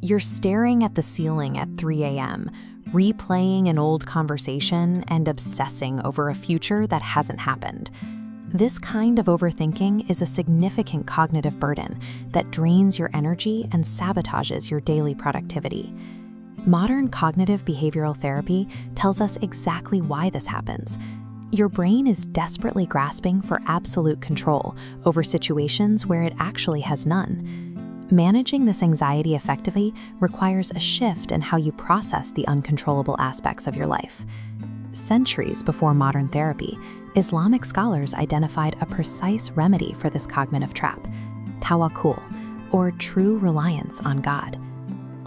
You're staring at the ceiling at 3 a.m., replaying an old conversation and obsessing over a future that hasn't happened. This kind of overthinking is a significant cognitive burden that drains your energy and sabotages your daily productivity. Modern cognitive behavioral therapy tells us exactly why this happens. Your brain is desperately grasping for absolute control over situations where it actually has none. Managing this anxiety effectively requires a shift in how you process the uncontrollable aspects of your life. Centuries before modern therapy, Islamic scholars identified a precise remedy for this cognitive trap: Tawakkul, or true reliance on God.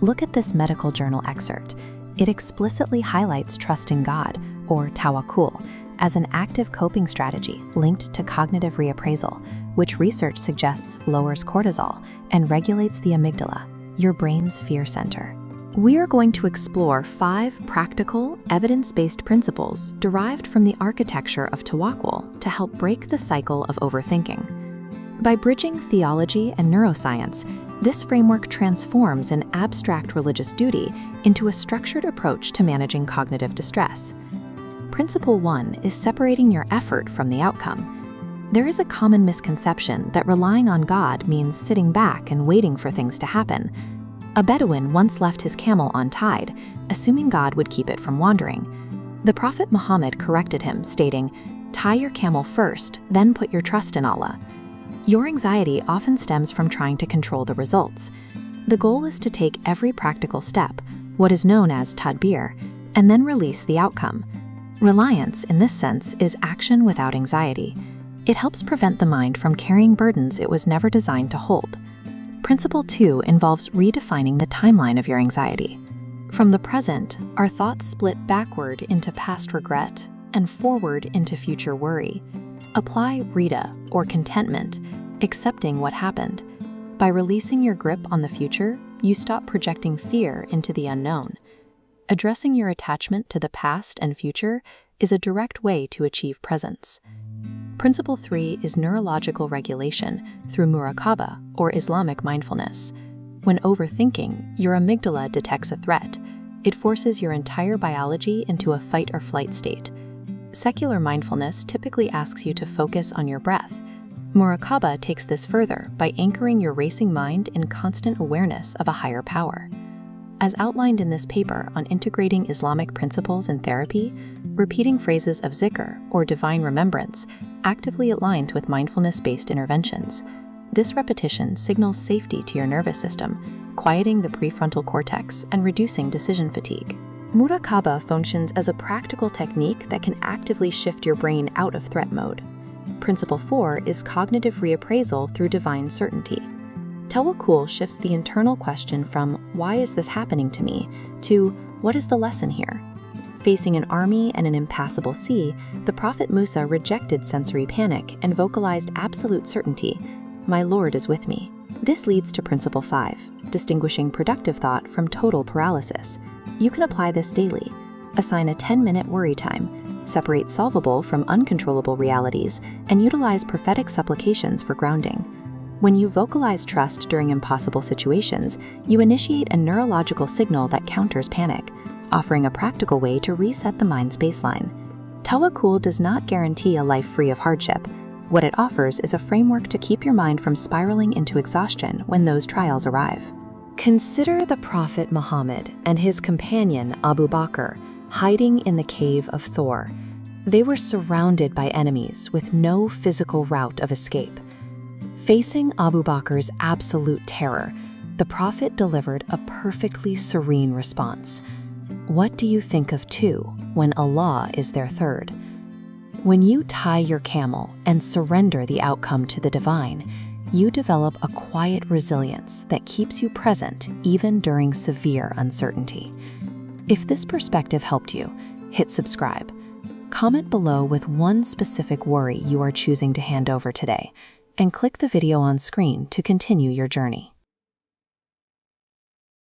Look at this medical journal excerpt. It explicitly highlights trusting God, or Tawakkul, as an active coping strategy linked to cognitive reappraisal, which research suggests lowers cortisol and regulates the amygdala, your brain's fear center. We are going to explore 5 practical, evidence-based principles derived from the architecture of Tawakkul to help break the cycle of overthinking. By bridging theology and neuroscience, this framework transforms an abstract religious duty into a structured approach to managing cognitive distress. Principle 1 is separating your effort from the outcome. There is a common misconception that relying on God means sitting back and waiting for things to happen. A Bedouin once left his camel untied, assuming God would keep it from wandering. The Prophet Muhammad corrected him, stating, "Tie your camel first, then put your trust in Allah." Your anxiety often stems from trying to control the results. The goal is to take every practical step, what is known as Tadbir, and then release the outcome. Reliance, in this sense, is action without anxiety. It helps prevent the mind from carrying burdens it was never designed to hold. Principle 2 involves redefining the timeline of your anxiety. From the present, our thoughts split backward into past regret and forward into future worry. Apply rida, or contentment, accepting what happened. By releasing your grip on the future, you stop projecting fear into the unknown. Addressing your attachment to the past and future is a direct way to achieve presence. Principle 3 is neurological regulation through Muraqabah, or Islamic mindfulness. When overthinking, your amygdala detects a threat. It forces your entire biology into a fight or flight state. Secular mindfulness typically asks you to focus on your breath. Muraqabah takes this further by anchoring your racing mind in constant awareness of a higher power. As outlined in this paper on integrating Islamic principles in therapy, repeating phrases of Dhikr, or divine remembrance, actively aligns with mindfulness-based interventions. This repetition signals safety to your nervous system, quieting the prefrontal cortex and reducing decision fatigue. Muraqabah functions as a practical technique that can actively shift your brain out of threat mode. Principle 4 is cognitive reappraisal through divine certainty. Tawakkul shifts the internal question from "why is this happening to me?" to "what is the lesson here?" Facing an army and an impassable sea, the Prophet Musa rejected sensory panic and vocalized absolute certainty, "My Lord is with me." This leads to Principle 5, distinguishing productive thought from total paralysis. You can apply this daily. Assign a 10-minute worry time, separate solvable from uncontrollable realities, and utilize prophetic supplications for grounding. When you vocalize trust during impossible situations, you initiate a neurological signal that counters panic, offering a practical way to reset the mind's baseline. Tawakkul does not guarantee a life free of hardship. What it offers is a framework to keep your mind from spiraling into exhaustion when those trials arrive. Consider the Prophet Muhammad and his companion Abu Bakr hiding in the cave of Thor. They were surrounded by enemies with no physical route of escape. Facing Abu Bakr's absolute terror, the Prophet delivered a perfectly serene response. What do you think of 2 when Allah is their third? When you tie your camel and surrender the outcome to the divine, you develop a quiet resilience that keeps you present even during severe uncertainty. If this perspective helped you, hit subscribe. Comment below with one specific worry you are choosing to hand over today, and click the video on screen to continue your journey.